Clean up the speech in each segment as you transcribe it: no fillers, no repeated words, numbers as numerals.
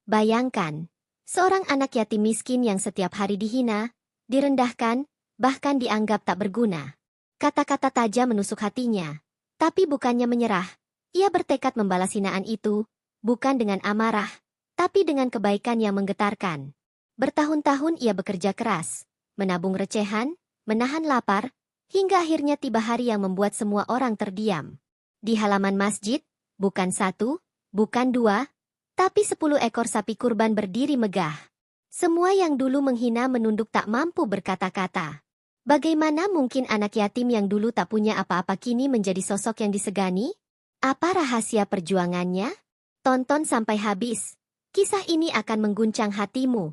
Bayangkan, seorang anak yatim miskin yang setiap hari dihina, direndahkan, bahkan dianggap tak berguna. Kata-kata tajam menusuk hatinya. Tapi bukannya menyerah, ia bertekad membalas hinaan itu, bukan dengan amarah, tapi dengan kebaikan yang menggetarkan. Bertahun-tahun ia bekerja keras, menabung recehan, menahan lapar, hingga akhirnya tiba hari yang membuat semua orang terdiam. Di halaman masjid, bukan satu, bukan dua, tapi 10 ekor sapi kurban berdiri megah. Semua yang dulu menghina menunduk tak mampu berkata-kata. Bagaimana mungkin anak yatim yang dulu tak punya apa-apa kini menjadi sosok yang disegani? Apa rahasia perjuangannya? Tonton sampai habis. Kisah ini akan mengguncang hatimu.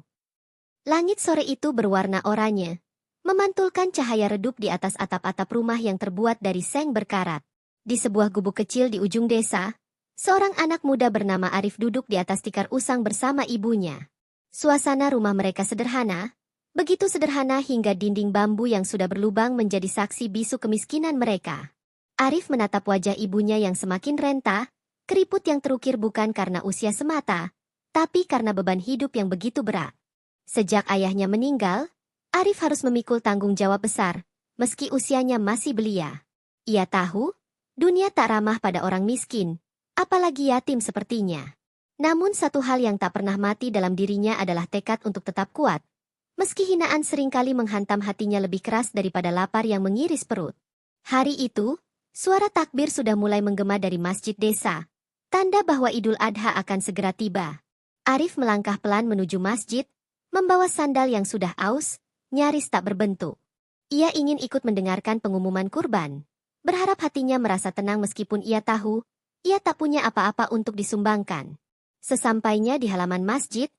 Langit sore itu berwarna oranye, memantulkan cahaya redup di atas atap-atap rumah yang terbuat dari seng berkarat. Di sebuah gubuk kecil di ujung desa, seorang anak muda bernama Arif duduk di atas tikar usang bersama ibunya. Suasana rumah mereka sederhana, begitu sederhana hingga dinding bambu yang sudah berlubang menjadi saksi bisu kemiskinan mereka. Arif menatap wajah ibunya yang semakin renta, keriput yang terukir bukan karena usia semata, tapi karena beban hidup yang begitu berat. Sejak ayahnya meninggal, Arif harus memikul tanggung jawab besar, meski usianya masih belia. Ia tahu, dunia tak ramah pada orang miskin, apalagi yatim sepertinya. Namun satu hal yang tak pernah mati dalam dirinya adalah tekad untuk tetap kuat. Meski hinaan seringkali menghantam hatinya lebih keras daripada lapar yang mengiris perut. Hari itu, suara takbir sudah mulai menggema dari masjid desa. Tanda bahwa Idul Adha akan segera tiba. Arif melangkah pelan menuju masjid, membawa sandal yang sudah aus, nyaris tak berbentuk. Ia ingin ikut mendengarkan pengumuman kurban. Berharap hatinya merasa tenang meskipun ia tahu, ia tak punya apa-apa untuk disumbangkan. Sesampainya di halaman masjid,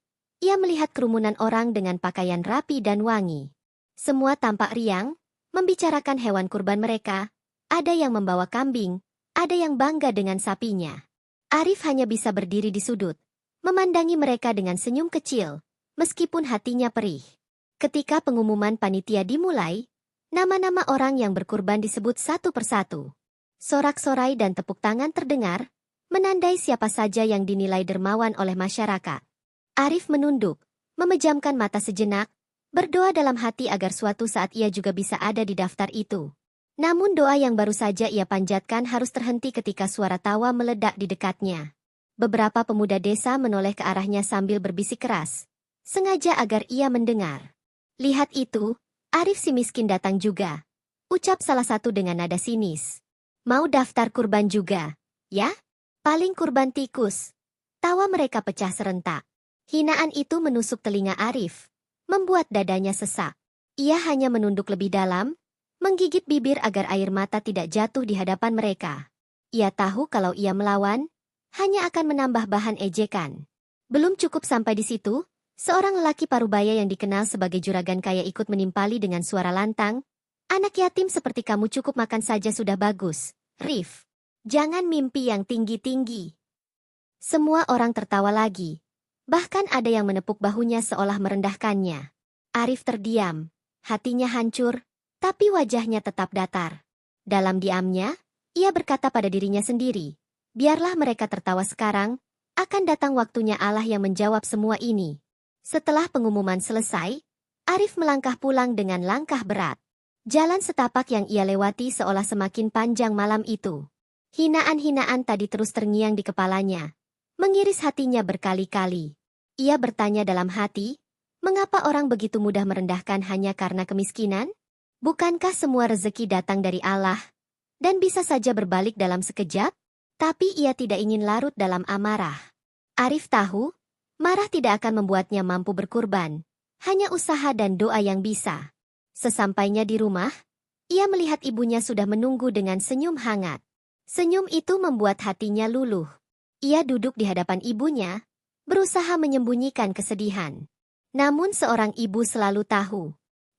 ia melihat kerumunan orang dengan pakaian rapi dan wangi. Semua tampak riang, membicarakan hewan kurban mereka, ada yang membawa kambing, ada yang bangga dengan sapinya. Arif hanya bisa berdiri di sudut, memandangi mereka dengan senyum kecil, meskipun hatinya perih. Ketika pengumuman panitia dimulai, nama-nama orang yang berkurban disebut satu persatu. Sorak-sorai dan tepuk tangan terdengar, menandai siapa saja yang dinilai dermawan oleh masyarakat. Arif menunduk, memejamkan mata sejenak, berdoa dalam hati agar suatu saat ia juga bisa ada di daftar itu. Namun doa yang baru saja ia panjatkan harus terhenti ketika suara tawa meledak di dekatnya. Beberapa pemuda desa menoleh ke arahnya sambil berbisik keras, sengaja agar ia mendengar. Lihat itu, Arif si miskin datang juga. Ucap salah satu dengan nada sinis. Mau daftar kurban juga, ya? Paling kurban tikus. Tawa mereka pecah serentak. Hinaan itu menusuk telinga Arif, membuat dadanya sesak. Ia hanya menunduk lebih dalam, menggigit bibir agar air mata tidak jatuh di hadapan mereka. Ia tahu kalau ia melawan, hanya akan menambah bahan ejekan. Belum cukup sampai di situ, seorang lelaki parubaya yang dikenal sebagai juragan kaya ikut menimpali dengan suara lantang, "Anak yatim seperti kamu cukup makan saja sudah bagus, Rif. Jangan mimpi yang tinggi-tinggi." Semua orang tertawa lagi. Bahkan ada yang menepuk bahunya seolah merendahkannya. Arif terdiam, hatinya hancur, tapi wajahnya tetap datar. Dalam diamnya, ia berkata pada dirinya sendiri, biarlah mereka tertawa sekarang, akan datang waktunya Allah yang menjawab semua ini. Setelah pengumuman selesai, Arif melangkah pulang dengan langkah berat. Jalan setapak yang ia lewati seolah semakin panjang malam itu. Hinaan-hinaan tadi terus terngiang di kepalanya, mengiris hatinya berkali-kali. Ia bertanya dalam hati, mengapa orang begitu mudah merendahkan hanya karena kemiskinan? Bukankah semua rezeki datang dari Allah, dan bisa saja berbalik dalam sekejap? Tapi ia tidak ingin larut dalam amarah. Arif tahu, marah tidak akan membuatnya mampu berkurban, hanya usaha dan doa yang bisa. Sesampainya di rumah, ia melihat ibunya sudah menunggu dengan senyum hangat. Senyum itu membuat hatinya luluh. Ia duduk di hadapan ibunya, berusaha menyembunyikan kesedihan. Namun seorang ibu selalu tahu.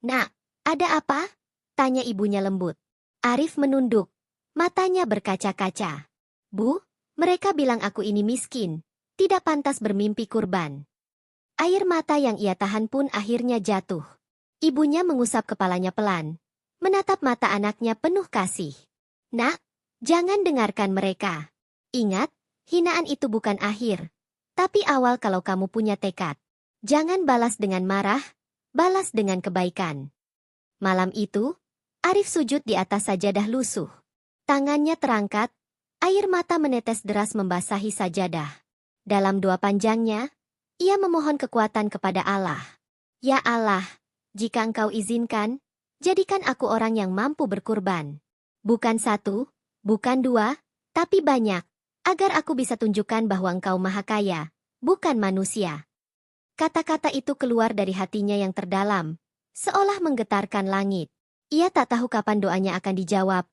"Nak, ada apa?" tanya ibunya lembut. Arif menunduk, matanya berkaca-kaca. "Bu, mereka bilang aku ini miskin, tidak pantas bermimpi kurban." Air mata yang ia tahan pun akhirnya jatuh. Ibunya mengusap kepalanya pelan, menatap mata anaknya penuh kasih. "Nak, jangan dengarkan mereka. Ingat, hinaan itu bukan akhir. Tapi awal kalau kamu punya tekad. Jangan balas dengan marah, balas dengan kebaikan. Malam itu, Arif sujud di atas sajadah lusuh. Tangannya terangkat, air mata menetes deras membasahi sajadah. Dalam doa panjangnya, ia memohon kekuatan kepada Allah. Ya Allah, jika Engkau izinkan, jadikan aku orang yang mampu berkurban. Bukan satu, bukan dua, tapi banyak, agar aku bisa tunjukkan bahwa Engkau maha kaya, bukan manusia. Kata-kata itu keluar dari hatinya yang terdalam, seolah menggetarkan langit. Ia tak tahu kapan doanya akan dijawab,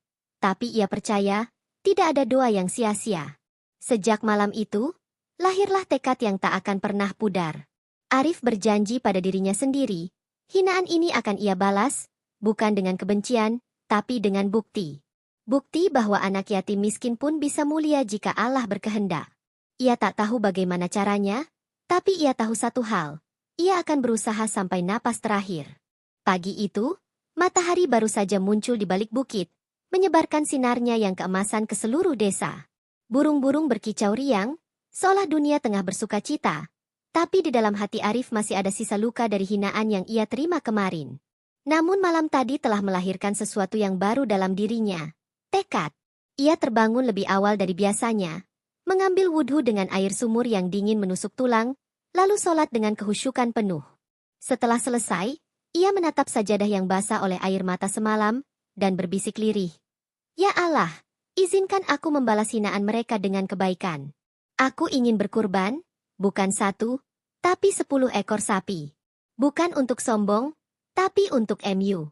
tapi ia percaya, tidak ada doa yang sia-sia. Sejak malam itu, lahirlah tekad yang tak akan pernah pudar. Arif berjanji pada dirinya sendiri, hinaan ini akan ia balas, bukan dengan kebencian, tapi dengan bukti. Bukti bahwa anak yatim miskin pun bisa mulia jika Allah berkehendak. Ia tak tahu bagaimana caranya, tapi ia tahu satu hal, ia akan berusaha sampai napas terakhir. Pagi itu, matahari baru saja muncul di balik bukit, menyebarkan sinarnya yang keemasan ke seluruh desa. Burung-burung berkicau riang, seolah dunia tengah bersuka cita, tapi di dalam hati Arif masih ada sisa luka dari hinaan yang ia terima kemarin. Namun malam tadi telah melahirkan sesuatu yang baru dalam dirinya, tekad. Ia terbangun lebih awal dari biasanya, mengambil wudhu dengan air sumur yang dingin menusuk tulang, lalu sholat dengan kehusyukan penuh. Setelah selesai, ia menatap sajadah yang basah oleh air mata semalam, dan berbisik lirih. Ya Allah, izinkan aku membalas hinaan mereka dengan kebaikan. Aku ingin berkurban, bukan 1, tapi 10 ekor sapi. Bukan untuk sombong, tapi untuk MU.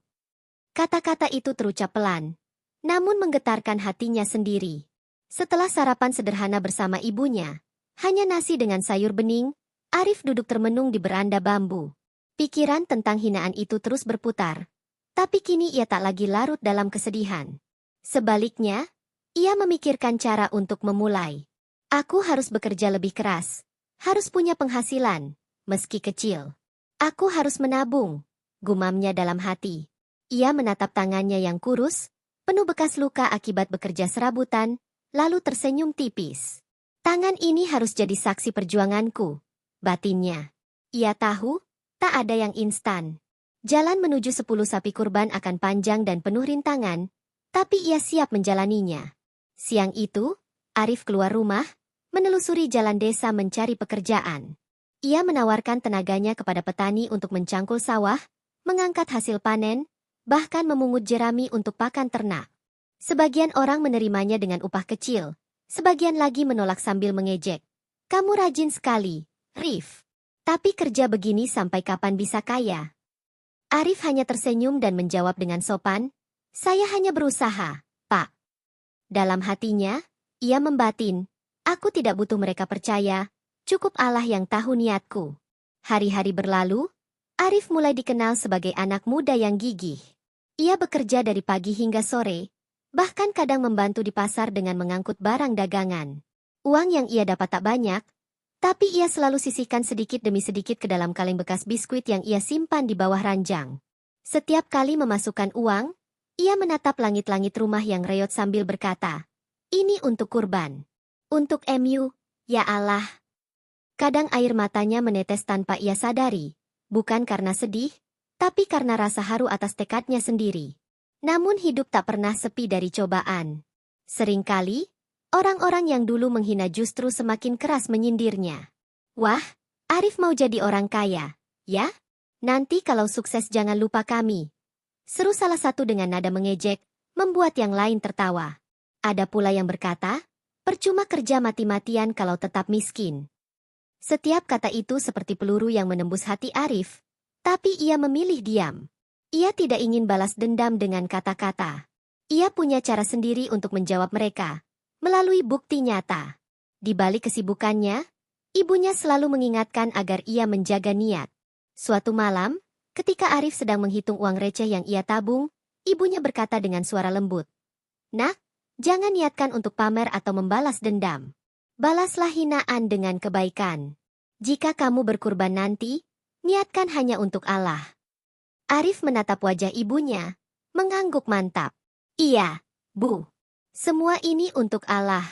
Kata-kata itu terucap pelan, namun menggetarkan hatinya sendiri. Setelah sarapan sederhana bersama ibunya, hanya nasi dengan sayur bening, Arif duduk termenung di beranda bambu. Pikiran tentang hinaan itu terus berputar. Tapi kini ia tak lagi larut dalam kesedihan. Sebaliknya, ia memikirkan cara untuk memulai. Aku harus bekerja lebih keras. Harus punya penghasilan, meski kecil. Aku harus menabung, gumamnya dalam hati. Ia menatap tangannya yang kurus, penuh bekas luka akibat bekerja serabutan, lalu tersenyum tipis. Tangan ini harus jadi saksi perjuanganku, batinnya. Ia tahu, tak ada yang instan. Jalan menuju 10 sapi kurban akan panjang dan penuh rintangan, tapi ia siap menjalaninya. Siang itu, Arif keluar rumah, menelusuri jalan desa mencari pekerjaan. Ia menawarkan tenaganya kepada petani untuk mencangkul sawah, mengangkat hasil panen, bahkan memungut jerami untuk pakan ternak. Sebagian orang menerimanya dengan upah kecil, sebagian lagi menolak sambil mengejek. Kamu rajin sekali, Rif. Tapi kerja begini sampai kapan bisa kaya? Arif hanya tersenyum dan menjawab dengan sopan, saya hanya berusaha, Pak. Dalam hatinya, ia membatin, aku tidak butuh mereka percaya, cukup Allah yang tahu niatku. Hari-hari berlalu, Arif mulai dikenal sebagai anak muda yang gigih. Ia bekerja dari pagi hingga sore, bahkan kadang membantu di pasar dengan mengangkut barang dagangan. Uang yang ia dapat tak banyak, tapi ia selalu sisihkan sedikit demi sedikit ke dalam kaleng bekas biskuit yang ia simpan di bawah ranjang. Setiap kali memasukkan uang, ia menatap langit-langit rumah yang reot sambil berkata, ini untuk kurban. Untuk MU, ya Allah. Kadang air matanya menetes tanpa ia sadari, bukan karena sedih, tapi karena rasa haru atas tekadnya sendiri. Namun hidup tak pernah sepi dari cobaan. Seringkali, orang-orang yang dulu menghina justru semakin keras menyindirnya. Wah, Arif mau jadi orang kaya, ya? Nanti kalau sukses jangan lupa kami. Seru salah satu dengan nada mengejek, membuat yang lain tertawa. Ada pula yang berkata, percuma kerja mati-matian kalau tetap miskin. Setiap kata itu seperti peluru yang menembus hati Arif, tapi ia memilih diam. Ia tidak ingin balas dendam dengan kata-kata. Ia punya cara sendiri untuk menjawab mereka, melalui bukti nyata. Di balik kesibukannya, ibunya selalu mengingatkan agar ia menjaga niat. Suatu malam, ketika Arif sedang menghitung uang receh yang ia tabung, ibunya berkata dengan suara lembut, "Nak, jangan niatkan untuk pamer atau membalas dendam. Balaslah hinaan dengan kebaikan. Jika kamu berkurban nanti, niatkan hanya untuk Allah." Arif menatap wajah ibunya, mengangguk mantap. Iya, Bu. Semua ini untuk Allah.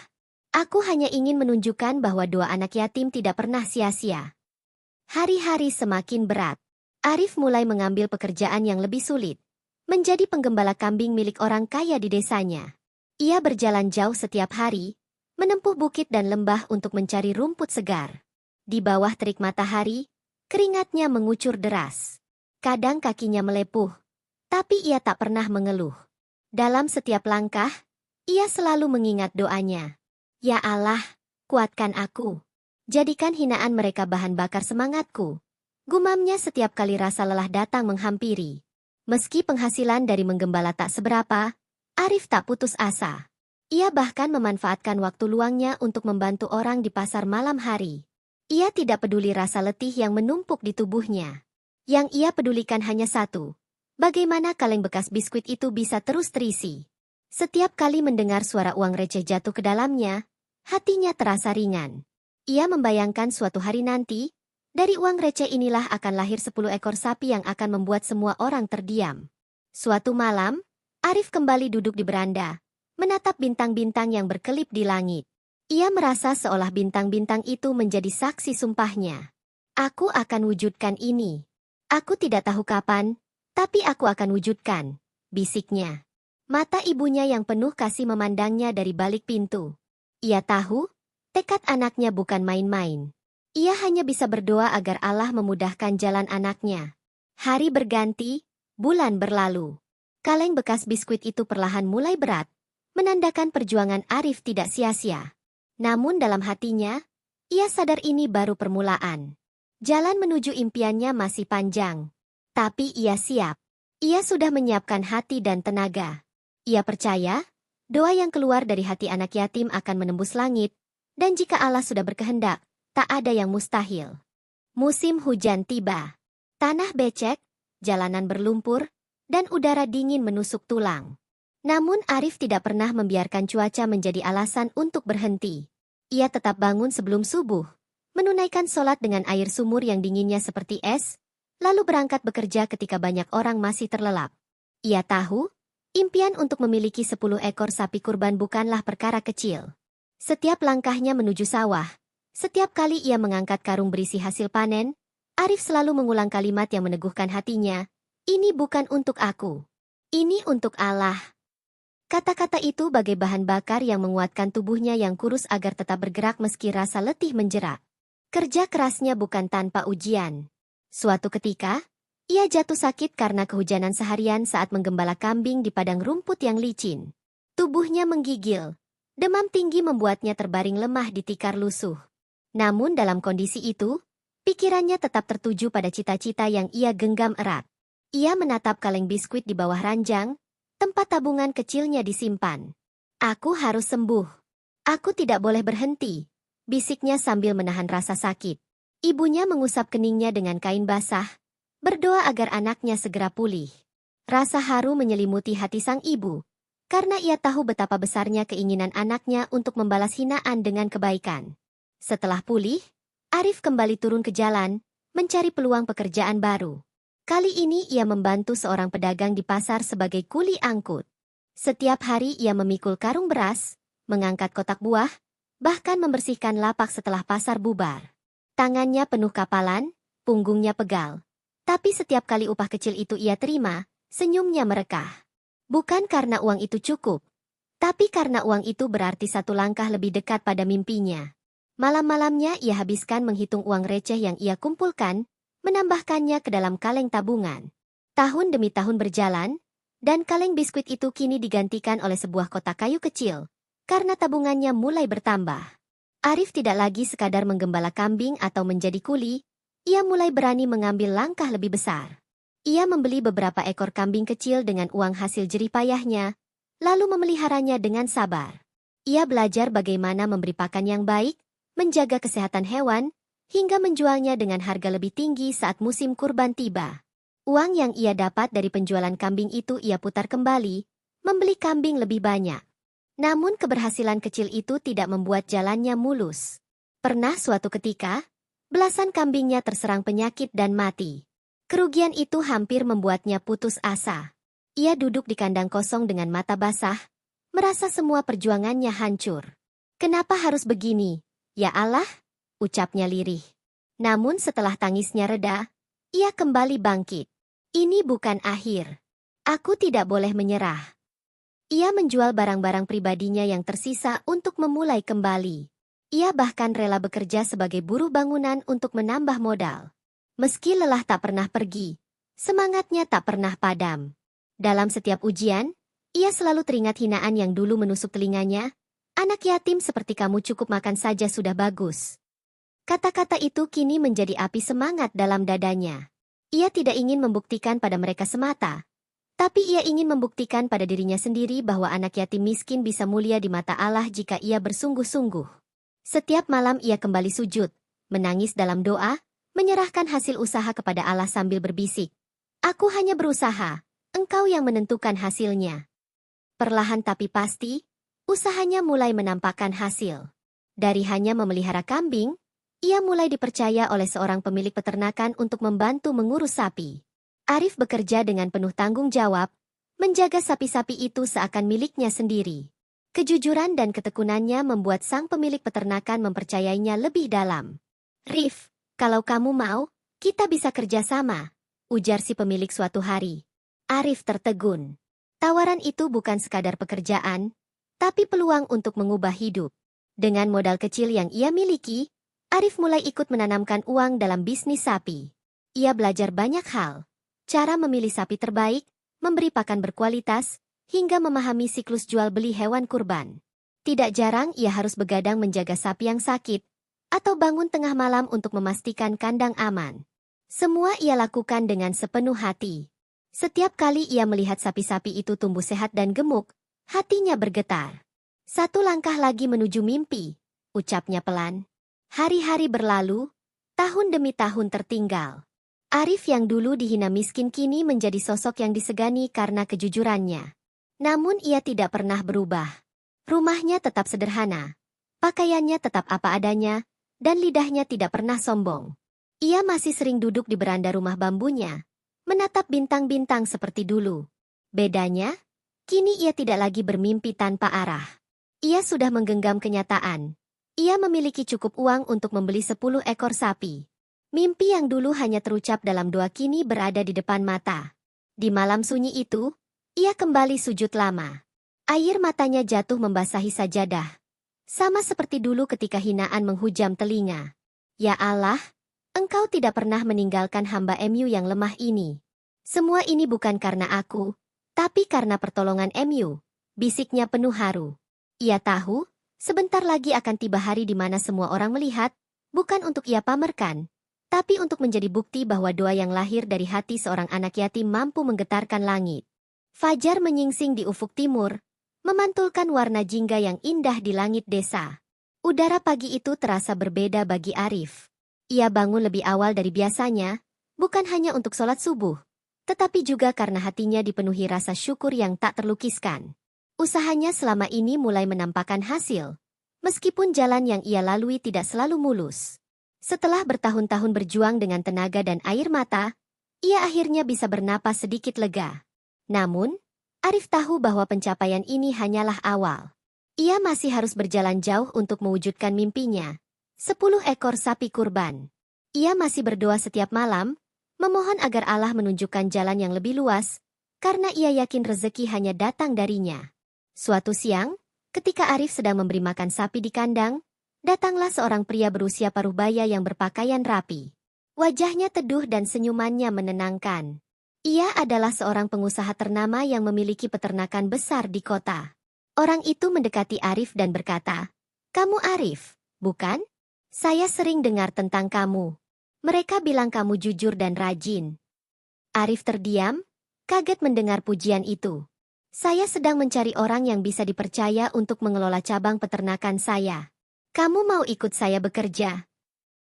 Aku hanya ingin menunjukkan bahwa doa anak yatim tidak pernah sia-sia. Hari-hari semakin berat. Arif mulai mengambil pekerjaan yang lebih sulit. Menjadi penggembala kambing milik orang kaya di desanya. Ia berjalan jauh setiap hari, menempuh bukit dan lembah untuk mencari rumput segar. Di bawah terik matahari, keringatnya mengucur deras. Kadang kakinya melepuh, tapi ia tak pernah mengeluh. Dalam setiap langkah, ia selalu mengingat doanya. Ya Allah, kuatkan aku. Jadikan hinaan mereka bahan bakar semangatku. Gumamnya setiap kali rasa lelah datang menghampiri. Meski penghasilan dari menggembala tak seberapa, Arif tak putus asa. Ia bahkan memanfaatkan waktu luangnya untuk membantu orang di pasar malam hari. Ia tidak peduli rasa letih yang menumpuk di tubuhnya. Yang ia pedulikan hanya satu. Bagaimana kaleng bekas biskuit itu bisa terus terisi. Setiap kali mendengar suara uang receh jatuh ke dalamnya, hatinya terasa ringan. Ia membayangkan suatu hari nanti, dari uang receh inilah akan lahir 10 ekor sapi yang akan membuat semua orang terdiam. Suatu malam, Arif kembali duduk di beranda, menatap bintang-bintang yang berkelip di langit. Ia merasa seolah bintang-bintang itu menjadi saksi sumpahnya. Aku akan wujudkan ini. Aku tidak tahu kapan, tapi aku akan wujudkan, bisiknya. Mata ibunya yang penuh kasih memandangnya dari balik pintu. Ia tahu, tekad anaknya bukan main-main. Ia hanya bisa berdoa agar Allah memudahkan jalan anaknya. Hari berganti, bulan berlalu. Kaleng bekas biskuit itu perlahan mulai berat, menandakan perjuangan Arif tidak sia-sia. Namun dalam hatinya, ia sadar ini baru permulaan. Jalan menuju impiannya masih panjang. Tapi ia siap. Ia sudah menyiapkan hati dan tenaga. Ia percaya, doa yang keluar dari hati anak yatim akan menembus langit, dan jika Allah sudah berkehendak, tak ada yang mustahil. Musim hujan tiba. Tanah becek, jalanan berlumpur, dan udara dingin menusuk tulang. Namun Arif tidak pernah membiarkan cuaca menjadi alasan untuk berhenti. Ia tetap bangun sebelum subuh, menunaikan sholat dengan air sumur yang dinginnya seperti es, lalu berangkat bekerja ketika banyak orang masih terlelap. Ia tahu, impian untuk memiliki 10 ekor sapi kurban bukanlah perkara kecil. Setiap langkahnya menuju sawah, setiap kali ia mengangkat karung berisi hasil panen, Arif selalu mengulang kalimat yang meneguhkan hatinya, "Ini bukan untuk aku. Ini untuk Allah." Kata-kata itu bagai bahan bakar yang menguatkan tubuhnya yang kurus agar tetap bergerak meski rasa letih menjerat. Kerja kerasnya bukan tanpa ujian. Suatu ketika, ia jatuh sakit karena kehujanan seharian saat menggembala kambing di padang rumput yang licin. Tubuhnya menggigil. Demam tinggi membuatnya terbaring lemah di tikar lusuh. Namun dalam kondisi itu, pikirannya tetap tertuju pada cita-cita yang ia genggam erat. Ia menatap kaleng biskuit di bawah ranjang, tempat tabungan kecilnya disimpan. Aku harus sembuh. Aku tidak boleh berhenti, bisiknya sambil menahan rasa sakit. Ibunya mengusap keningnya dengan kain basah, berdoa agar anaknya segera pulih. Rasa haru menyelimuti hati sang ibu, karena ia tahu betapa besarnya keinginan anaknya untuk membalas hinaan dengan kebaikan. Setelah pulih, Arif kembali turun ke jalan, mencari peluang pekerjaan baru. Kali ini ia membantu seorang pedagang di pasar sebagai kuli angkut. Setiap hari ia memikul karung beras, mengangkat kotak buah, bahkan membersihkan lapak setelah pasar bubar. Tangannya penuh kapalan, punggungnya pegal. Tapi setiap kali upah kecil itu ia terima, senyumnya merekah. Bukan karena uang itu cukup, tapi karena uang itu berarti satu langkah lebih dekat pada mimpinya. Malam-malamnya ia habiskan menghitung uang receh yang ia kumpulkan, menambahkannya ke dalam kaleng tabungan. Tahun demi tahun berjalan, dan kaleng biskuit itu kini digantikan oleh sebuah kotak kayu kecil, karena tabungannya mulai bertambah. Arif tidak lagi sekadar menggembala kambing atau menjadi kuli, ia mulai berani mengambil langkah lebih besar. Ia membeli beberapa ekor kambing kecil dengan uang hasil jerih payahnya, lalu memeliharanya dengan sabar. Ia belajar bagaimana memberi pakan yang baik, menjaga kesehatan hewan, hingga menjualnya dengan harga lebih tinggi saat musim kurban tiba. Uang yang ia dapat dari penjualan kambing itu ia putar kembali, membeli kambing lebih banyak. Namun keberhasilan kecil itu tidak membuat jalannya mulus. Pernah suatu ketika, belasan kambingnya terserang penyakit dan mati. Kerugian itu hampir membuatnya putus asa. Ia duduk di kandang kosong dengan mata basah, merasa semua perjuangannya hancur. Kenapa harus begini? Ya Allah, ucapnya lirih. Namun setelah tangisnya reda, ia kembali bangkit. Ini bukan akhir. Aku tidak boleh menyerah. Ia menjual barang-barang pribadinya yang tersisa untuk memulai kembali. Ia bahkan rela bekerja sebagai buruh bangunan untuk menambah modal. Meski lelah tak pernah pergi, semangatnya tak pernah padam. Dalam setiap ujian, ia selalu teringat hinaan yang dulu menusuk telinganya. Anak yatim seperti kamu cukup makan saja sudah bagus. Kata-kata itu kini menjadi api semangat dalam dadanya. Ia tidak ingin membuktikan pada mereka semata, tapi ia ingin membuktikan pada dirinya sendiri bahwa anak yatim miskin bisa mulia di mata Allah jika ia bersungguh-sungguh. Setiap malam ia kembali sujud, menangis dalam doa, menyerahkan hasil usaha kepada Allah sambil berbisik, "Aku hanya berusaha, Engkau yang menentukan hasilnya." Perlahan tapi pasti, usahanya mulai menampakkan hasil. Dari hanya memelihara kambing, ia mulai dipercaya oleh seorang pemilik peternakan untuk membantu mengurus sapi. Arif bekerja dengan penuh tanggung jawab, menjaga sapi-sapi itu seakan miliknya sendiri. Kejujuran dan ketekunannya membuat sang pemilik peternakan mempercayainya lebih dalam. "Rif, kalau kamu mau, kita bisa kerjasama," ujar si pemilik suatu hari. Arif tertegun. Tawaran itu bukan sekadar pekerjaan, tapi peluang untuk mengubah hidup. Dengan modal kecil yang ia miliki, Arif mulai ikut menanamkan uang dalam bisnis sapi. Ia belajar banyak hal. Cara memilih sapi terbaik, memberi pakan berkualitas, hingga memahami siklus jual-beli hewan kurban. Tidak jarang ia harus begadang menjaga sapi yang sakit, atau bangun tengah malam untuk memastikan kandang aman. Semua ia lakukan dengan sepenuh hati. Setiap kali ia melihat sapi-sapi itu tumbuh sehat dan gemuk, hatinya bergetar. "Satu langkah lagi menuju mimpi," ucapnya pelan. Hari-hari berlalu, tahun demi tahun tertinggal. Arif yang dulu dihina miskin kini menjadi sosok yang disegani karena kejujurannya. Namun ia tidak pernah berubah. Rumahnya tetap sederhana, pakaiannya tetap apa adanya, dan lidahnya tidak pernah sombong. Ia masih sering duduk di beranda rumah bambunya, menatap bintang-bintang seperti dulu. Bedanya, kini ia tidak lagi bermimpi tanpa arah. Ia sudah menggenggam kenyataan. Ia memiliki cukup uang untuk membeli 10 ekor sapi. Mimpi yang dulu hanya terucap dalam doa kini berada di depan mata. Di malam sunyi itu, ia kembali sujud lama. Air matanya jatuh membasahi sajadah. Sama seperti dulu ketika hinaan menghujam telinga. "Ya Allah, Engkau tidak pernah meninggalkan hamba MU yang lemah ini. Semua ini bukan karena aku, tapi karena pertolongan MU," bisiknya penuh haru. Ia tahu, sebentar lagi akan tiba hari di mana semua orang melihat, bukan untuk ia pamerkan, tapi untuk menjadi bukti bahwa doa yang lahir dari hati seorang anak yatim mampu menggetarkan langit. Fajar menyingsing di ufuk timur, memantulkan warna jingga yang indah di langit desa. Udara pagi itu terasa berbeda bagi Arif. Ia bangun lebih awal dari biasanya, bukan hanya untuk sholat subuh, tetapi juga karena hatinya dipenuhi rasa syukur yang tak terlukiskan. Usahanya selama ini mulai menampakkan hasil, meskipun jalan yang ia lalui tidak selalu mulus. Setelah bertahun-tahun berjuang dengan tenaga dan air mata, ia akhirnya bisa bernapas sedikit lega. Namun, Arif tahu bahwa pencapaian ini hanyalah awal. Ia masih harus berjalan jauh untuk mewujudkan mimpinya. 10 ekor sapi kurban. Ia masih berdoa setiap malam, memohon agar Allah menunjukkan jalan yang lebih luas, karena ia yakin rezeki hanya datang darinya. Suatu siang, ketika Arif sedang memberi makan sapi di kandang, datanglah seorang pria berusia paruh baya yang berpakaian rapi. Wajahnya teduh dan senyumannya menenangkan. Ia adalah seorang pengusaha ternama yang memiliki peternakan besar di kota. Orang itu mendekati Arif dan berkata, "Kamu Arif, bukan? Saya sering dengar tentang kamu. Mereka bilang kamu jujur dan rajin." Arif terdiam, kaget mendengar pujian itu. "Saya sedang mencari orang yang bisa dipercaya untuk mengelola cabang peternakan saya. Kamu mau ikut saya bekerja?"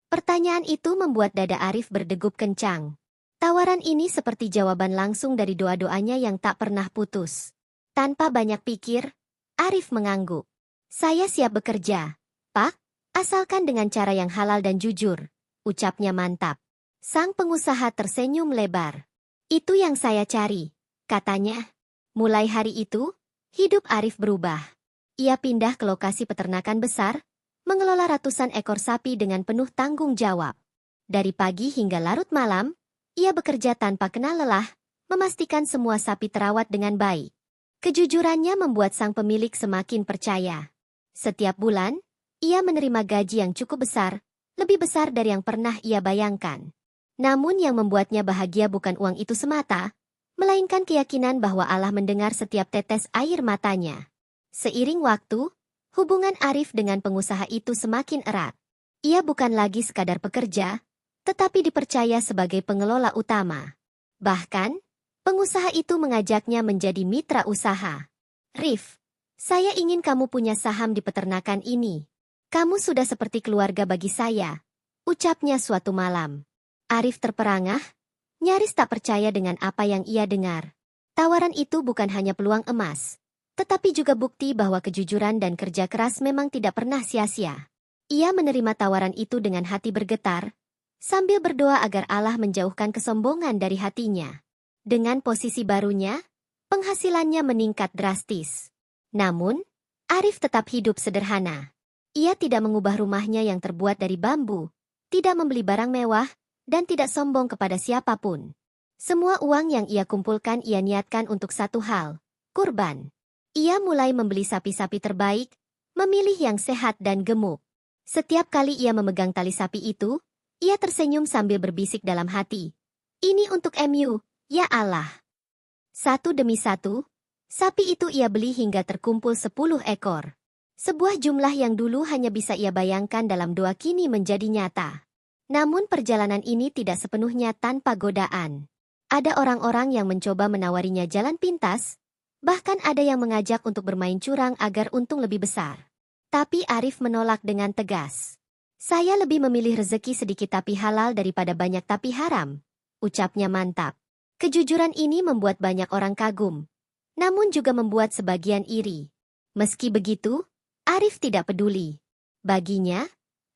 Pertanyaan itu membuat dada Arif berdegup kencang. Tawaran ini seperti jawaban langsung dari doa-doanya yang tak pernah putus. Tanpa banyak pikir, Arif mengangguk. "Saya siap bekerja, Pak, asalkan dengan cara yang halal dan jujur," ucapnya mantap. Sang pengusaha tersenyum lebar. "Itu yang saya cari," katanya. Mulai hari itu, hidup Arif berubah. Ia pindah ke lokasi peternakan besar, mengelola ratusan ekor sapi dengan penuh tanggung jawab. Dari pagi hingga larut malam, ia bekerja tanpa kenal lelah, memastikan semua sapi terawat dengan baik. Kejujurannya membuat sang pemilik semakin percaya. Setiap bulan, ia menerima gaji yang cukup besar, lebih besar dari yang pernah ia bayangkan. Namun yang membuatnya bahagia bukan uang itu semata, melainkan keyakinan bahwa Allah mendengar setiap tetes air matanya. Seiring waktu, hubungan Arif dengan pengusaha itu semakin erat. Ia bukan lagi sekadar pekerja, tetapi dipercaya sebagai pengelola utama. Bahkan, pengusaha itu mengajaknya menjadi mitra usaha. Rif, saya ingin kamu punya saham di peternakan ini. Kamu sudah seperti keluarga bagi saya, ucapnya suatu malam. Arif terperangah, nyaris tak percaya dengan apa yang ia dengar. Tawaran itu bukan hanya peluang emas, tetapi juga bukti bahwa kejujuran dan kerja keras memang tidak pernah sia-sia. Ia menerima tawaran itu dengan hati bergetar, sambil berdoa agar Allah menjauhkan kesombongan dari hatinya. Dengan posisi barunya, penghasilannya meningkat drastis. Namun, Arif tetap hidup sederhana. Ia tidak mengubah rumahnya yang terbuat dari bambu, tidak membeli barang mewah, dan tidak sombong kepada siapapun. Semua uang yang ia kumpulkan ia niatkan untuk satu hal, kurban. Ia mulai membeli sapi-sapi terbaik, memilih yang sehat dan gemuk. Setiap kali ia memegang tali sapi itu, ia tersenyum sambil berbisik dalam hati. Ini untuk MU, ya Allah. Satu demi satu, sapi itu ia beli hingga terkumpul 10 ekor. Sebuah jumlah yang dulu hanya bisa ia bayangkan dalam doa kini menjadi nyata. Namun perjalanan ini tidak sepenuhnya tanpa godaan. Ada orang-orang yang mencoba menawarinya jalan pintas, bahkan ada yang mengajak untuk bermain curang agar untung lebih besar. Tapi Arif menolak dengan tegas. Saya lebih memilih rezeki sedikit tapi halal daripada banyak tapi haram, ucapnya mantap. Kejujuran ini membuat banyak orang kagum, namun juga membuat sebagian iri. Meski begitu, Arif tidak peduli. Baginya,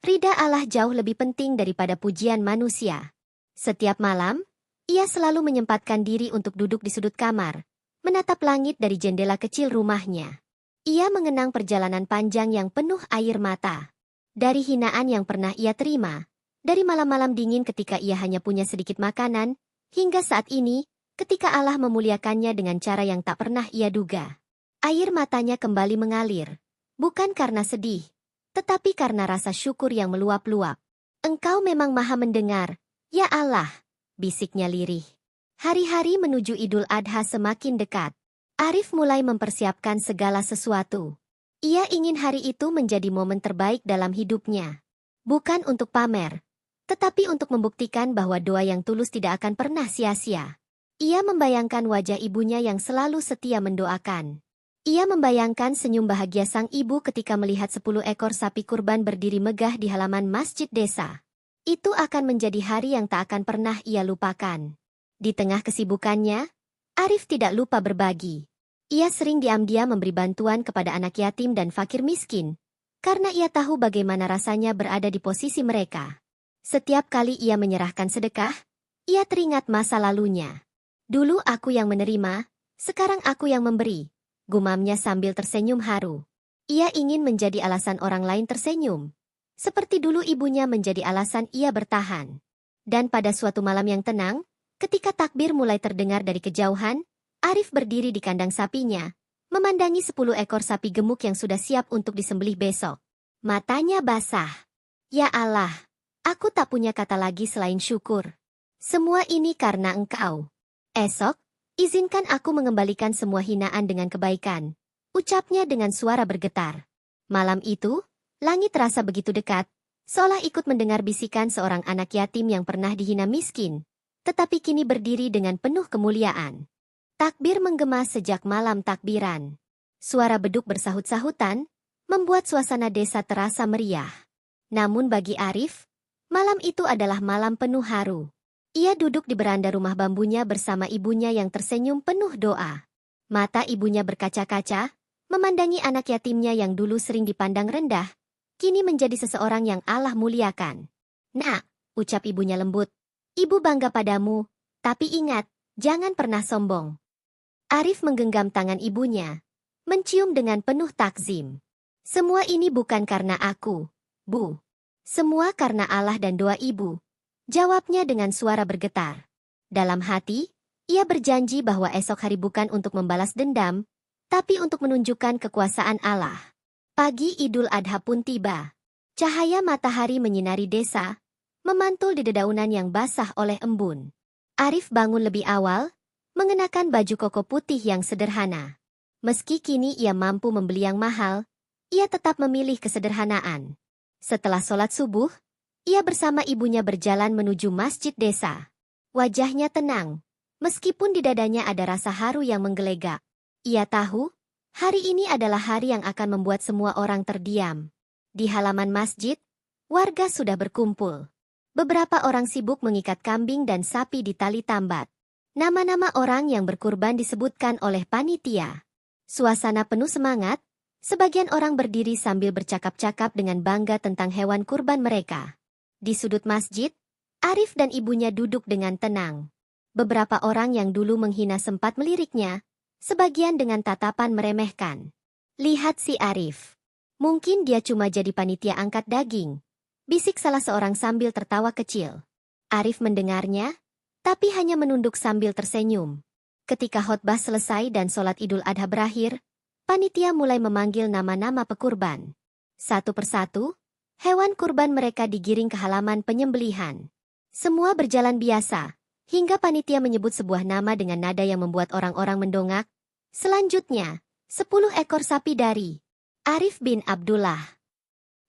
ridha Allah jauh lebih penting daripada pujian manusia. Setiap malam, ia selalu menyempatkan diri untuk duduk di sudut kamar, menatap langit dari jendela kecil rumahnya. Ia mengenang perjalanan panjang yang penuh air mata. Dari hinaan yang pernah ia terima, dari malam-malam dingin ketika ia hanya punya sedikit makanan, hingga saat ini, ketika Allah memuliakannya dengan cara yang tak pernah ia duga. Air matanya kembali mengalir, bukan karena sedih, tetapi karena rasa syukur yang meluap-luap. Engkau memang maha mendengar, ya Allah, bisiknya lirih. Hari-hari menuju Idul Adha semakin dekat. Arif mulai mempersiapkan segala sesuatu. Ia ingin hari itu menjadi momen terbaik dalam hidupnya. Bukan untuk pamer, tetapi untuk membuktikan bahwa doa yang tulus tidak akan pernah sia-sia. Ia membayangkan wajah ibunya yang selalu setia mendoakan. Ia membayangkan senyum bahagia sang ibu ketika melihat 10 ekor sapi kurban berdiri megah di halaman masjid desa. Itu akan menjadi hari yang tak akan pernah ia lupakan. Di tengah kesibukannya, Arif tidak lupa berbagi. Ia sering diam-diam memberi bantuan kepada anak yatim dan fakir miskin, karena ia tahu bagaimana rasanya berada di posisi mereka. Setiap kali ia menyerahkan sedekah, ia teringat masa lalunya. Dulu aku yang menerima, sekarang aku yang memberi, gumamnya sambil tersenyum haru. Ia ingin menjadi alasan orang lain tersenyum, seperti dulu ibunya menjadi alasan ia bertahan. Dan pada suatu malam yang tenang, ketika takbir mulai terdengar dari kejauhan, Arif berdiri di kandang sapinya, memandangi 10 ekor sapi gemuk yang sudah siap untuk disembelih besok. Matanya basah. Ya Allah, aku tak punya kata lagi selain syukur. Semua ini karena Engkau. Esok, izinkan aku mengembalikan semua hinaan dengan kebaikan, ucapnya dengan suara bergetar. Malam itu, langit terasa begitu dekat, seolah ikut mendengar bisikan seorang anak yatim yang pernah dihina miskin, tetapi kini berdiri dengan penuh kemuliaan. Takbir menggema sejak malam takbiran. Suara beduk bersahut-sahutan, membuat suasana desa terasa meriah. Namun bagi Arif, malam itu adalah malam penuh haru. Ia duduk di beranda rumah bambunya bersama ibunya yang tersenyum penuh doa. Mata ibunya berkaca-kaca, memandangi anak yatimnya yang dulu sering dipandang rendah, kini menjadi seseorang yang Allah muliakan. Nak, ucap ibunya lembut, ibu bangga padamu, tapi ingat, jangan pernah sombong. Arif menggenggam tangan ibunya, mencium dengan penuh takzim. Semua ini bukan karena aku, Bu. Semua karena Allah dan doa ibu. Jawabnya dengan suara bergetar. Dalam hati, ia berjanji bahwa esok hari bukan untuk membalas dendam, tapi untuk menunjukkan kekuasaan Allah. Pagi Idul Adha pun tiba. Cahaya matahari menyinari desa, memantul di dedaunan yang basah oleh embun. Arif bangun lebih awal, mengenakan baju koko putih yang sederhana. Meski kini ia mampu membeli yang mahal, ia tetap memilih kesederhanaan. Setelah sholat subuh, ia bersama ibunya berjalan menuju masjid desa. Wajahnya tenang, meskipun di dadanya ada rasa haru yang menggelegak. Ia tahu, hari ini adalah hari yang akan membuat semua orang terdiam. Di halaman masjid, warga sudah berkumpul. Beberapa orang sibuk mengikat kambing dan sapi di tali tambat. Nama-nama orang yang berkurban disebutkan oleh panitia. Suasana penuh semangat, sebagian orang berdiri sambil bercakap-cakap dengan bangga tentang hewan kurban mereka. Di sudut masjid, Arif dan ibunya duduk dengan tenang. Beberapa orang yang dulu menghina sempat meliriknya, sebagian dengan tatapan meremehkan. Lihat si Arif. Mungkin dia cuma jadi panitia angkat daging, bisik salah seorang sambil tertawa kecil. Arif mendengarnya, tapi hanya menunduk sambil tersenyum. Ketika khotbah selesai dan sholat Idul Adha berakhir, panitia mulai memanggil nama-nama pekurban. Satu persatu, hewan kurban mereka digiring ke halaman penyembelihan. Semua berjalan biasa, hingga panitia menyebut sebuah nama dengan nada yang membuat orang-orang mendongak. Selanjutnya, 10 ekor sapi dari Arif bin Abdullah.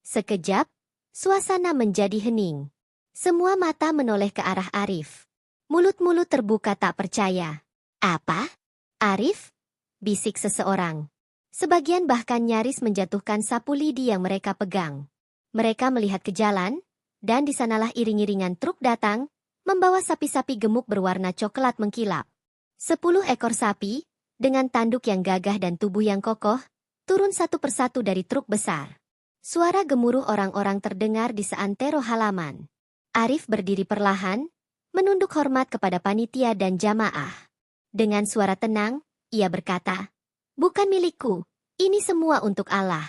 Sekejap, suasana menjadi hening. Semua mata menoleh ke arah Arif. Mulut-mulut terbuka tak percaya. Apa? Arif? Bisik seseorang. Sebagian bahkan nyaris menjatuhkan sapu lidi yang mereka pegang. Mereka melihat ke jalan, dan di sanalah iring-iringan truk datang, membawa sapi-sapi gemuk berwarna coklat mengkilap. 10 ekor sapi, dengan tanduk yang gagah dan tubuh yang kokoh, turun satu persatu dari truk besar. Suara gemuruh orang-orang terdengar di seantero halaman. Arif berdiri perlahan, menunduk hormat kepada panitia dan jamaah. Dengan suara tenang, ia berkata, "Bukan milikku, ini semua untuk Allah."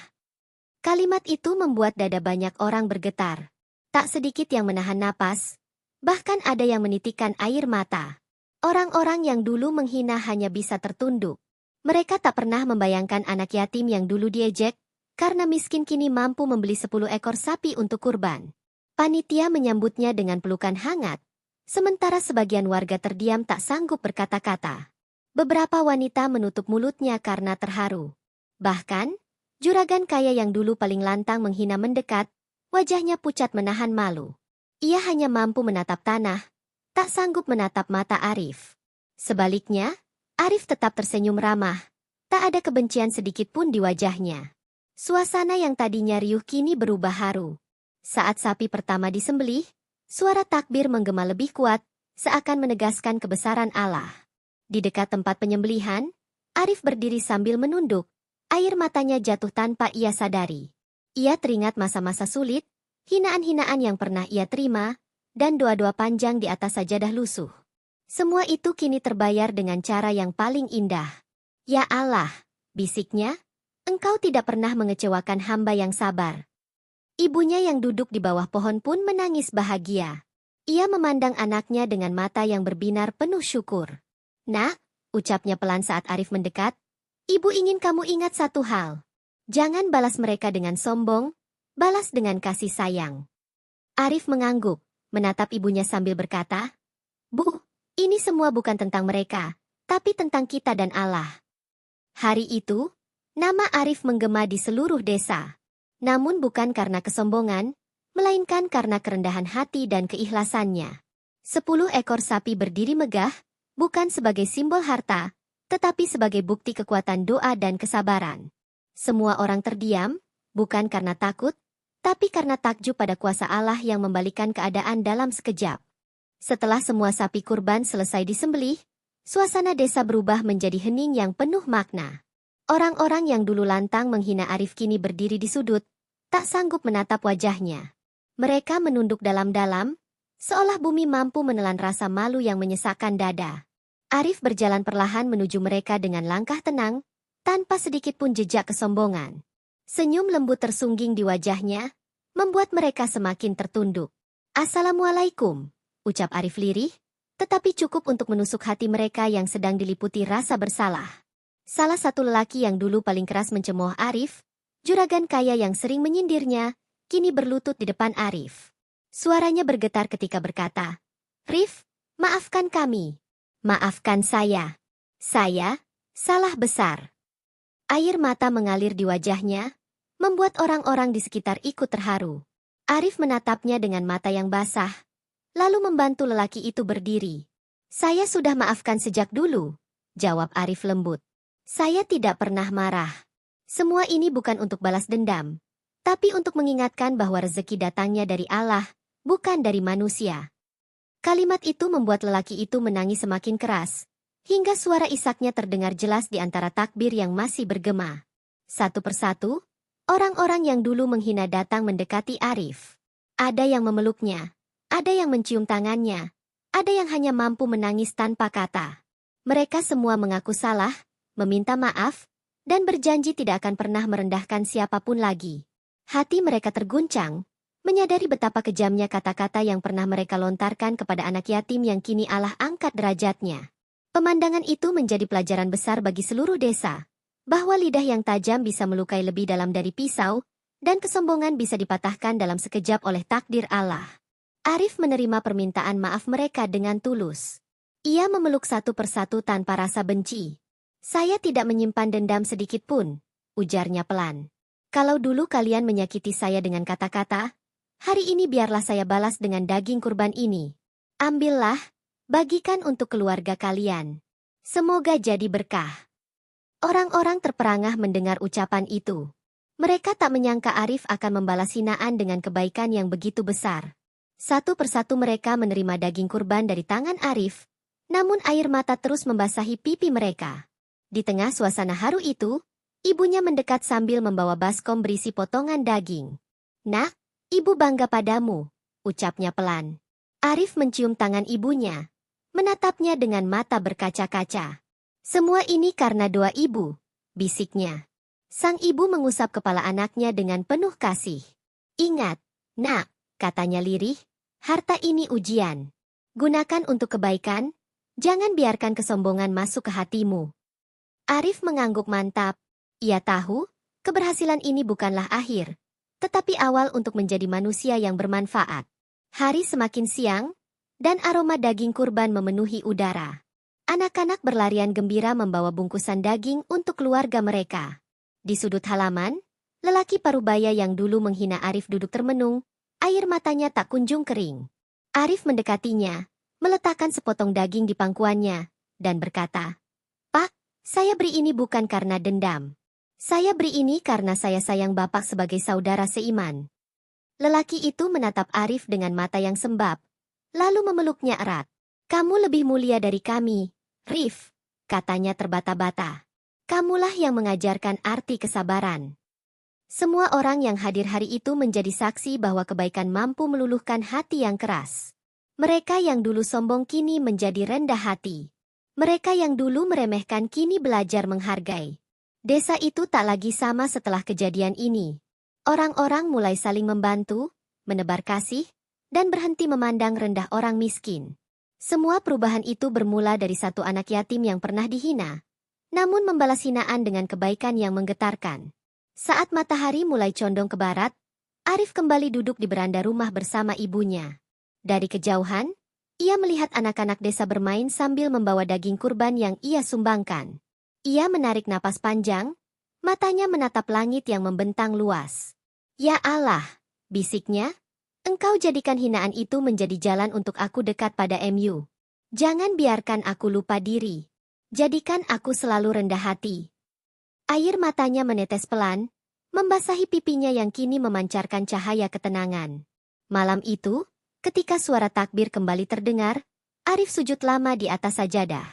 Kalimat itu membuat dada banyak orang bergetar. Tak sedikit yang menahan napas, bahkan ada yang menitikkan air mata. Orang-orang yang dulu menghina hanya bisa tertunduk. Mereka tak pernah membayangkan anak yatim yang dulu diejek, karena miskin kini mampu membeli 10 ekor sapi untuk kurban. Panitia menyambutnya dengan pelukan hangat, sementara sebagian warga terdiam tak sanggup berkata-kata. Beberapa wanita menutup mulutnya karena terharu. Bahkan, juragan kaya yang dulu paling lantang menghina mendekat, wajahnya pucat menahan malu. Ia hanya mampu menatap tanah, tak sanggup menatap mata Arif. Sebaliknya, Arif tetap tersenyum ramah, tak ada kebencian sedikit pun di wajahnya. Suasana yang tadinya riuh kini berubah haru. Saat sapi pertama disembelih, suara takbir menggema lebih kuat, seakan menegaskan kebesaran Allah. Di dekat tempat penyembelihan, Arif berdiri sambil menunduk, air matanya jatuh tanpa ia sadari. Ia teringat masa-masa sulit, hinaan-hinaan yang pernah ia terima, dan doa-doa panjang di atas sajadah lusuh. Semua itu kini terbayar dengan cara yang paling indah. "Ya Allah," bisiknya, "Engkau tidak pernah mengecewakan hamba yang sabar." Ibunya yang duduk di bawah pohon pun menangis bahagia. Ia memandang anaknya dengan mata yang berbinar penuh syukur. "Nak," ucapnya pelan saat Arif mendekat, "Ibu ingin kamu ingat satu hal. Jangan balas mereka dengan sombong, balas dengan kasih sayang." Arif mengangguk, menatap ibunya sambil berkata, "Bu, ini semua bukan tentang mereka, tapi tentang kita dan Allah." Hari itu, nama Arif menggema di seluruh desa. Namun bukan karena kesombongan, melainkan karena kerendahan hati dan keikhlasannya. 10 ekor sapi berdiri megah, bukan sebagai simbol harta, tetapi sebagai bukti kekuatan doa dan kesabaran. Semua orang terdiam, bukan karena takut, tapi karena takjub pada kuasa Allah yang membalikan keadaan dalam sekejap. Setelah semua sapi kurban selesai disembelih, suasana desa berubah menjadi hening yang penuh makna. Orang-orang yang dulu lantang menghina Arif kini berdiri di sudut, tak sanggup menatap wajahnya. Mereka menunduk dalam-dalam, seolah bumi mampu menelan rasa malu yang menyesakkan dada. Arif berjalan perlahan menuju mereka dengan langkah tenang, tanpa sedikit pun jejak kesombongan. Senyum lembut tersungging di wajahnya, membuat mereka semakin tertunduk. "Assalamualaikum," ucap Arif lirih, tetapi cukup untuk menusuk hati mereka yang sedang diliputi rasa bersalah. Salah satu lelaki yang dulu paling keras mencemooh Arif, juragan kaya yang sering menyindirnya, kini berlutut di depan Arif. Suaranya bergetar ketika berkata, "Rif, maafkan kami. Maafkan saya. Saya salah besar." Air mata mengalir di wajahnya, membuat orang-orang di sekitar ikut terharu. Arif menatapnya dengan mata yang basah, lalu membantu lelaki itu berdiri. "Saya sudah maafkan sejak dulu," jawab Arif lembut. "Saya tidak pernah marah. Semua ini bukan untuk balas dendam, tapi untuk mengingatkan bahwa rezeki datangnya dari Allah, bukan dari manusia." Kalimat itu membuat lelaki itu menangis semakin keras, hingga suara isaknya terdengar jelas di antara takbir yang masih bergema. Satu persatu, orang-orang yang dulu menghina datang mendekati Arif. Ada yang memeluknya, ada yang mencium tangannya, ada yang hanya mampu menangis tanpa kata. Mereka semua mengaku salah, meminta maaf, dan berjanji tidak akan pernah merendahkan siapapun lagi. Hati mereka terguncang, menyadari betapa kejamnya kata-kata yang pernah mereka lontarkan kepada anak yatim yang kini Allah angkat derajatnya. Pemandangan itu menjadi pelajaran besar bagi seluruh desa, bahwa lidah yang tajam bisa melukai lebih dalam dari pisau, dan kesombongan bisa dipatahkan dalam sekejap oleh takdir Allah. Arif menerima permintaan maaf mereka dengan tulus. Ia memeluk satu persatu tanpa rasa benci. "Saya tidak menyimpan dendam sedikit pun," ujarnya pelan. "Kalau dulu kalian menyakiti saya dengan kata-kata, hari ini biarlah saya balas dengan daging kurban ini. Ambillah, bagikan untuk keluarga kalian. Semoga jadi berkah." Orang-orang terperangah mendengar ucapan itu. Mereka tak menyangka Arif akan membalas hinaan dengan kebaikan yang begitu besar. Satu persatu mereka menerima daging kurban dari tangan Arif, namun air mata terus membasahi pipi mereka. Di tengah suasana haru itu, ibunya mendekat sambil membawa baskom berisi potongan daging. "Nak, ibu bangga padamu," ucapnya pelan. Arif mencium tangan ibunya, menatapnya dengan mata berkaca-kaca. "Semua ini karena doa ibu," bisiknya. Sang ibu mengusap kepala anaknya dengan penuh kasih. "Ingat, nak," katanya lirih, "harta ini ujian. Gunakan untuk kebaikan, jangan biarkan kesombongan masuk ke hatimu." Arif mengangguk mantap. Ia tahu, keberhasilan ini bukanlah akhir, tetapi awal untuk menjadi manusia yang bermanfaat. Hari semakin siang, dan aroma daging kurban memenuhi udara. Anak-anak berlarian gembira membawa bungkusan daging untuk keluarga mereka. Di sudut halaman, lelaki parubaya yang dulu menghina Arif duduk termenung, air matanya tak kunjung kering. Arif mendekatinya, meletakkan sepotong daging di pangkuannya, dan berkata, "Pak, saya beri ini bukan karena dendam. Saya beri ini karena saya sayang Bapak sebagai saudara seiman." Lelaki itu menatap Arif dengan mata yang sembab, lalu memeluknya erat. "Kamu lebih mulia dari kami, Rif," katanya terbata-bata. "Kamulah yang mengajarkan arti kesabaran." Semua orang yang hadir hari itu menjadi saksi bahwa kebaikan mampu meluluhkan hati yang keras. Mereka yang dulu sombong kini menjadi rendah hati. Mereka yang dulu meremehkan kini belajar menghargai. Desa itu tak lagi sama setelah kejadian ini. Orang-orang mulai saling membantu, menebar kasih, dan berhenti memandang rendah orang miskin. Semua perubahan itu bermula dari satu anak yatim yang pernah dihina, namun membalas hinaan dengan kebaikan yang menggetarkan. Saat matahari mulai condong ke barat, Arif kembali duduk di beranda rumah bersama ibunya. Dari kejauhan, ia melihat anak-anak desa bermain sambil membawa daging kurban yang ia sumbangkan. Ia menarik napas panjang, matanya menatap langit yang membentang luas. "Ya Allah," bisiknya, "Engkau jadikan hinaan itu menjadi jalan untuk aku dekat pada MU. Jangan biarkan aku lupa diri. Jadikan aku selalu rendah hati." Air matanya menetes pelan, membasahi pipinya yang kini memancarkan cahaya ketenangan. Malam itu, ketika suara takbir kembali terdengar, Arif sujud lama di atas sajadah.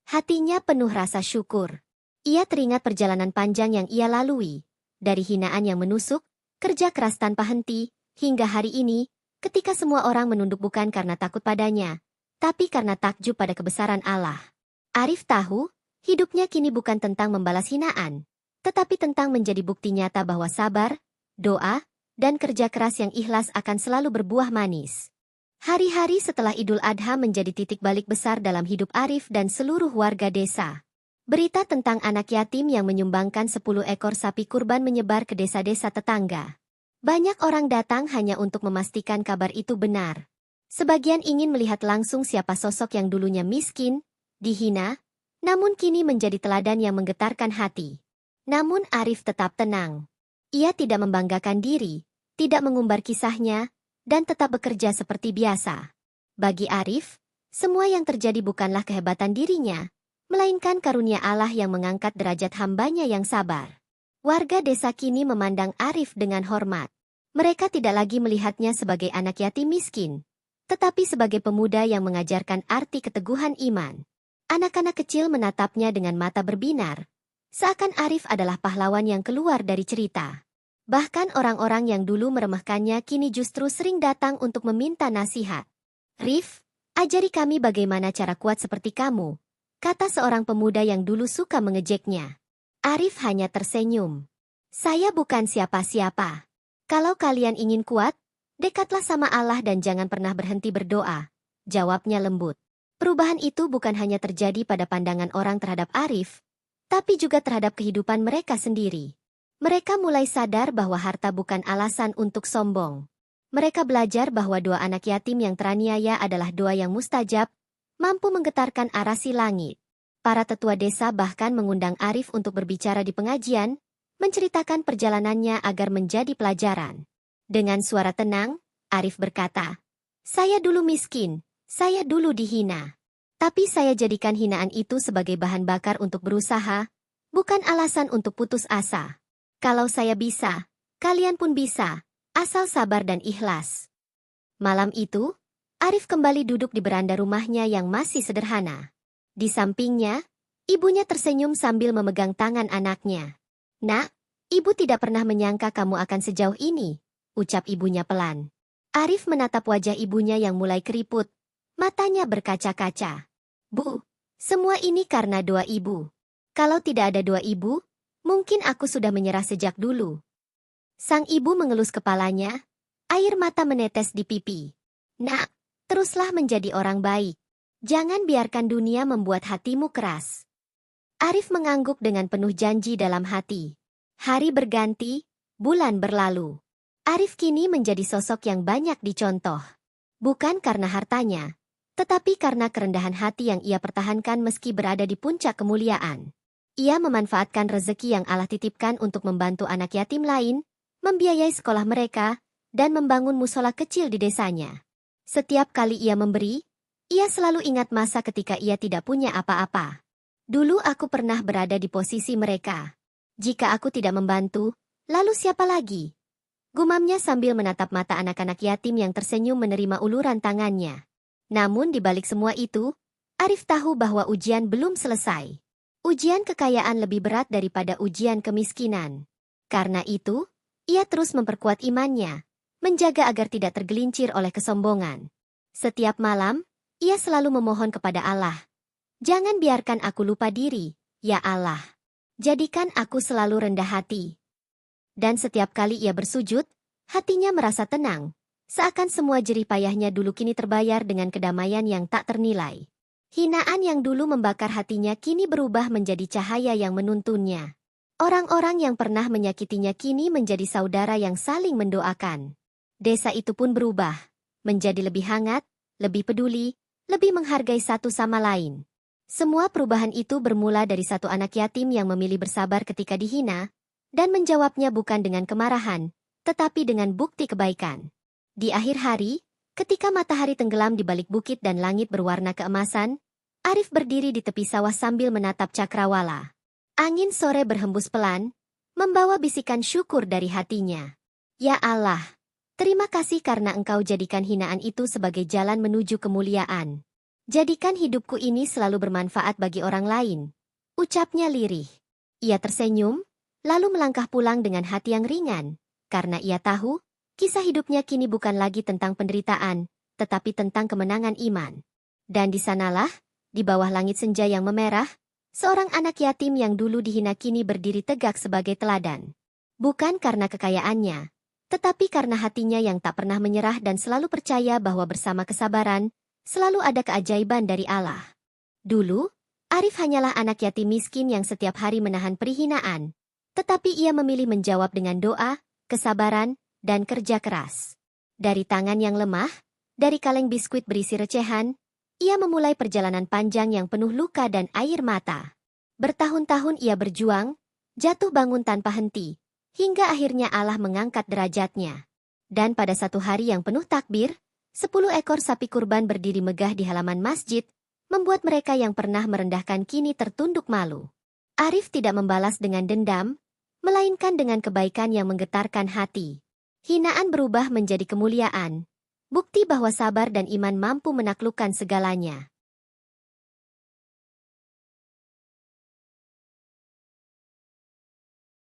Hatinya penuh rasa syukur. Ia teringat perjalanan panjang yang ia lalui, dari hinaan yang menusuk, kerja keras tanpa henti, hingga hari ini, ketika semua orang menunduk bukan karena takut padanya, tapi karena takjub pada kebesaran Allah. Arif tahu, hidupnya kini bukan tentang membalas hinaan, tetapi tentang menjadi bukti nyata bahwa sabar, doa, dan kerja keras yang ikhlas akan selalu berbuah manis. Hari-hari setelah Idul Adha menjadi titik balik besar dalam hidup Arif dan seluruh warga desa. Berita tentang anak yatim yang menyumbangkan 10 ekor sapi kurban menyebar ke desa-desa tetangga. Banyak orang datang hanya untuk memastikan kabar itu benar. Sebagian ingin melihat langsung siapa sosok yang dulunya miskin, dihina, namun kini menjadi teladan yang menggetarkan hati. Namun Arif tetap tenang. Ia tidak membanggakan diri, tidak mengumbar kisahnya, dan tetap bekerja seperti biasa. Bagi Arif, semua yang terjadi bukanlah kehebatan dirinya, melainkan karunia Allah yang mengangkat derajat hambanya yang sabar. Warga desa kini memandang Arif dengan hormat. Mereka tidak lagi melihatnya sebagai anak yatim miskin, tetapi sebagai pemuda yang mengajarkan arti keteguhan iman. Anak-anak kecil menatapnya dengan mata berbinar, seakan Arif adalah pahlawan yang keluar dari cerita. Bahkan orang-orang yang dulu meremehkannya kini justru sering datang untuk meminta nasihat. "Rif, ajari kami bagaimana cara kuat seperti kamu," kata seorang pemuda yang dulu suka mengejeknya. Arif hanya tersenyum. "Saya bukan siapa-siapa. Kalau kalian ingin kuat, dekatlah sama Allah dan jangan pernah berhenti berdoa," jawabnya lembut. Perubahan itu bukan hanya terjadi pada pandangan orang terhadap Arif, tapi juga terhadap kehidupan mereka sendiri. Mereka mulai sadar bahwa harta bukan alasan untuk sombong. Mereka belajar bahwa doa anak yatim yang teraniaya adalah doa yang mustajab, mampu menggetarkan arasi langit. Para tetua desa bahkan mengundang Arif untuk berbicara di pengajian, menceritakan perjalanannya agar menjadi pelajaran. Dengan suara tenang, Arif berkata, "Saya dulu miskin. Saya dulu dihina. Tapi saya jadikan hinaan itu sebagai bahan bakar untuk berusaha, bukan alasan untuk putus asa. Kalau saya bisa, kalian pun bisa, asal sabar dan ikhlas." Malam itu, Arif kembali duduk di beranda rumahnya yang masih sederhana. Di sampingnya, ibunya tersenyum sambil memegang tangan anaknya. "Nak, ibu tidak pernah menyangka kamu akan sejauh ini," ucap ibunya pelan. Arif menatap wajah ibunya yang mulai keriput. Matanya berkaca-kaca. "Bu, semua ini karena doa ibu. Kalau tidak ada doa ibu, mungkin aku sudah menyerah sejak dulu." Sang ibu mengelus kepalanya, air mata menetes di pipi. "Nak, teruslah menjadi orang baik. Jangan biarkan dunia membuat hatimu keras." Arif mengangguk dengan penuh janji dalam hati. Hari berganti, bulan berlalu. Arif kini menjadi sosok yang banyak dicontoh. Bukan karena hartanya, tetapi karena kerendahan hati yang ia pertahankan meski berada di puncak kemuliaan. Ia memanfaatkan rezeki yang Allah titipkan untuk membantu anak yatim lain, membiayai sekolah mereka, dan membangun musola kecil di desanya. Setiap kali ia memberi, ia selalu ingat masa ketika ia tidak punya apa-apa. "Dulu aku pernah berada di posisi mereka. Jika aku tidak membantu, lalu siapa lagi?" Gumamnya sambil menatap mata anak-anak yatim yang tersenyum menerima uluran tangannya. Namun di balik semua itu, Arif tahu bahwa ujian belum selesai. Ujian kekayaan lebih berat daripada ujian kemiskinan. Karena itu, ia terus memperkuat imannya, menjaga agar tidak tergelincir oleh kesombongan. Setiap malam, ia selalu memohon kepada Allah, "Jangan biarkan aku lupa diri, ya Allah. Jadikan aku selalu rendah hati." Dan setiap kali ia bersujud, hatinya merasa tenang, seakan semua jerih payahnya dulu kini terbayar dengan kedamaian yang tak ternilai. Hinaan yang dulu membakar hatinya kini berubah menjadi cahaya yang menuntunnya. Orang-orang yang pernah menyakitinya kini menjadi saudara yang saling mendoakan. Desa itu pun berubah, menjadi lebih hangat, lebih peduli, lebih menghargai satu sama lain. Semua perubahan itu bermula dari satu anak yatim yang memilih bersabar ketika dihina, dan menjawabnya bukan dengan kemarahan, tetapi dengan bukti kebaikan. Di akhir hari, ketika matahari tenggelam di balik bukit dan langit berwarna keemasan, Arif berdiri di tepi sawah sambil menatap cakrawala. Angin sore berhembus pelan, membawa bisikan syukur dari hatinya. "Ya Allah, terima kasih karena Engkau jadikan hinaan itu sebagai jalan menuju kemuliaan. Jadikan hidupku ini selalu bermanfaat bagi orang lain," ucapnya lirih. Ia tersenyum, lalu melangkah pulang dengan hati yang ringan, karena ia tahu, kisah hidupnya kini bukan lagi tentang penderitaan, tetapi tentang kemenangan iman. Dan di sanalah, di bawah langit senja yang memerah, Seorang anak yatim yang dulu dihina kini berdiri tegak sebagai teladan. Bukan karena kekayaannya, tetapi karena hatinya yang tak pernah menyerah dan selalu percaya bahwa bersama kesabaran, selalu ada keajaiban dari Allah. Dulu, Arif hanyalah anak yatim miskin yang setiap hari menahan perhinaan. Tetapi ia memilih menjawab dengan doa, kesabaran, dan kerja keras. Dari tangan yang lemah, dari kaleng biskuit berisi recehan, ia memulai perjalanan panjang yang penuh luka dan air mata. Bertahun-tahun ia berjuang, jatuh bangun tanpa henti, hingga akhirnya Allah mengangkat derajatnya. Dan pada satu hari yang penuh takbir, 10 ekor sapi kurban berdiri megah di halaman masjid, membuat mereka yang pernah merendahkan kini tertunduk malu. Arif tidak membalas dengan dendam, melainkan dengan kebaikan yang menggetarkan hati. Hinaan berubah menjadi kemuliaan, bukti bahwa sabar dan iman mampu menaklukkan segalanya.